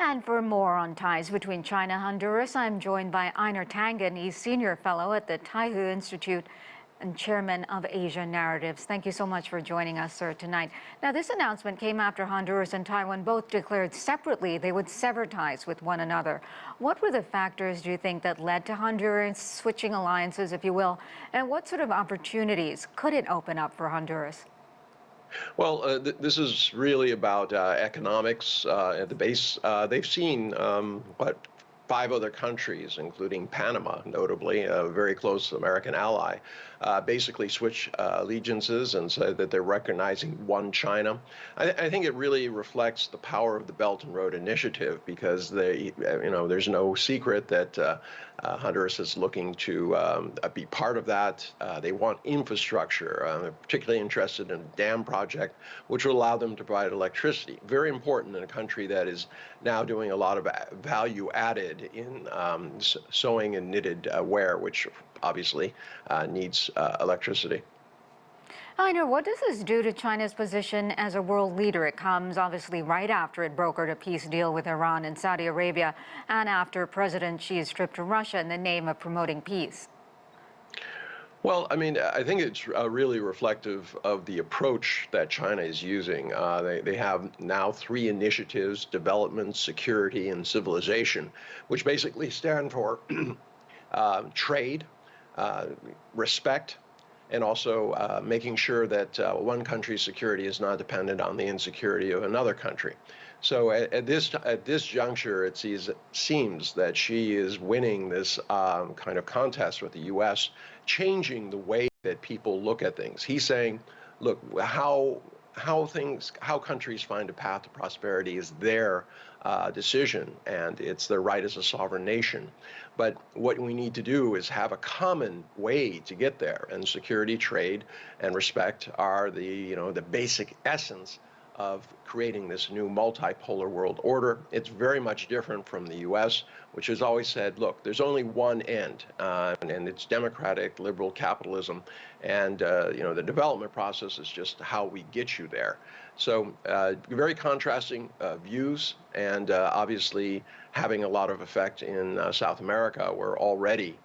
And for more on ties between China and Honduras, I'm joined by Einar Tangen. He's Senior Fellow at the Taihe Institute and Chairman of Asia Narratives. Thank you so much for joining us, sir, tonight. Now, this announcement came after Honduras and Taiwan both declared separately they would sever ties with one another. What were the factors, do you think, that led to Honduras switching alliances, if you will? And what sort of opportunities could it open up for Honduras? Well, this is really about economics at the base. They've seen, what, 5 other countries, including Panama, notably, a very close American ally, basically switch allegiances and say that they're recognizing one China. I think it really reflects the power of the Belt and Road Initiative because there's no secret that Honduras is looking to be part of that. They want infrastructure. They're particularly interested in a dam project, which will allow them to provide electricity. Very important in a country that is now doing a lot of value added in sewing and knitted wear, which obviously needs electricity. Einar, what does this do to China's position as a world leader? It comes obviously right after it brokered a peace deal with Iran and Saudi Arabia, and after President Xi's trip to Russia in the name of promoting peace. Well, I mean, I think it's really reflective of the approach that China is using. They have now 3 initiatives: development, security, and civilization, which basically stand for trade, respect, and also making sure that one country's security is not dependent on the insecurity of another country. So at this juncture, it seems that Xi is winning this kind of contest with the U.S., changing the way that people look at things. He's saying, look, how countries find a path to prosperity is their decision, and it's their right as a sovereign nation. But what we need to do is have a common way to get there, and security, trade, and respect are the basic essence of creating this new multipolar world order. It's very much different from the U.S., which has always said, look, there's only one end, and it's democratic, liberal capitalism, and the development process is just how we get you there. So very contrasting views, and obviously having a lot of effect in South America, where already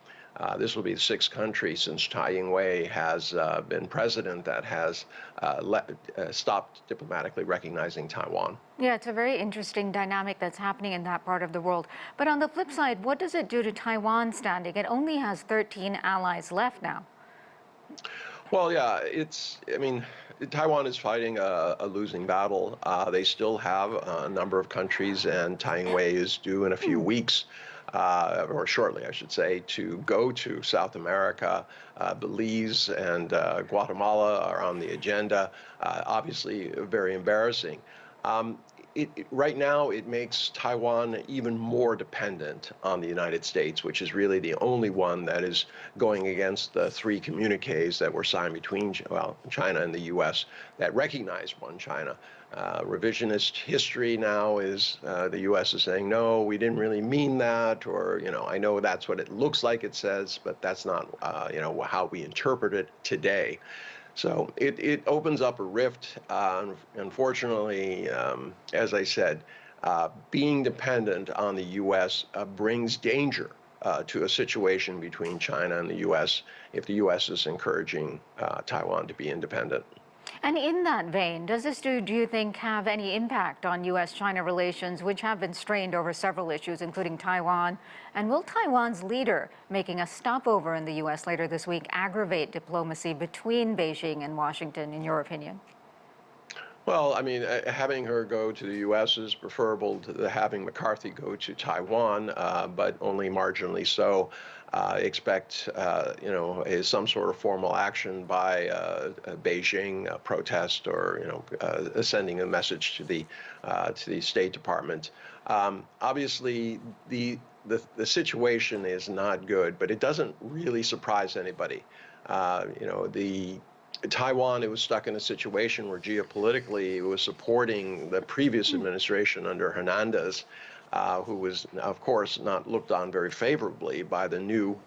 this will be the 6th country since Tsai Ing-wen has been president that has stopped diplomatically recognizing Taiwan. Yeah, it's a very interesting dynamic that's happening in that part of the world. But on the flip side, what does it do to Taiwan's standing? It only has 13 allies left now. Well, yeah, Taiwan is fighting a losing battle. They still have a number of countries, and Tsai Ing-wen is due in a few weeks. Or shortly, I should say, to go to South America. Belize and Guatemala are on the agenda. Obviously, very embarrassing. Right now, it makes Taiwan even more dependent on the United States, which is really the only one that is going against the 3 communiques that were signed between China and the U.S. that recognize one China. Revisionist history now is the U.S. is saying, no, we didn't really mean that, or, I know that's what it looks like it says, but that's not, how we interpret it today. So it opens up a rift. Unfortunately, as I said, being dependent on the U.S. Brings danger to a situation between China and the U.S. if the U.S. is encouraging Taiwan to be independent. And in that vein, does this, do you think, have any impact on U.S.-China relations, which have been strained over several issues, including Taiwan? And will Taiwan's leader making a stopover in the U.S. later this week aggravate diplomacy between Beijing and Washington, in your opinion? Well, I mean, having her go to the U.S. is preferable to having McCarthy go to Taiwan, but only marginally so. Expect, some sort of formal action by Beijing, a protest, or sending a message to the State Department. Obviously, the situation is not good, but it doesn't really surprise anybody. Taiwan, it was stuck in a situation where geopolitically it was supporting the previous administration under Hernandez, who was, of course, not looked on very favorably by the new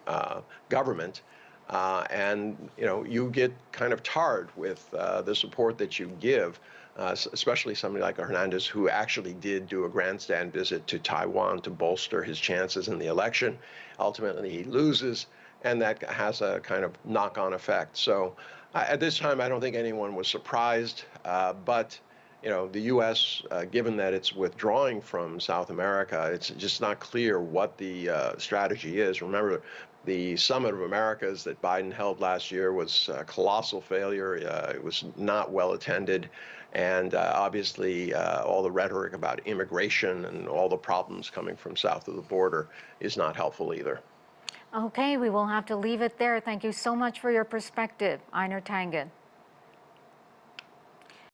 government. And you get kind of tarred with the support that you give especially somebody like Hernandez, who actually did do a grandstand visit to Taiwan to bolster his chances in the election. Ultimately, he loses, and that has a kind of knock-on effect. So at this time, I don't think anyone was surprised, but the U.S., given that it's withdrawing from South America, it's just not clear what the strategy is. Remember, the Summit of Americas that Biden held last year was a colossal failure. It was not well attended. And obviously, all the rhetoric about immigration and all the problems coming from south of the border is not helpful either. Okay, we will have to leave it there. Thank you so much for your perspective, Einar Tangen.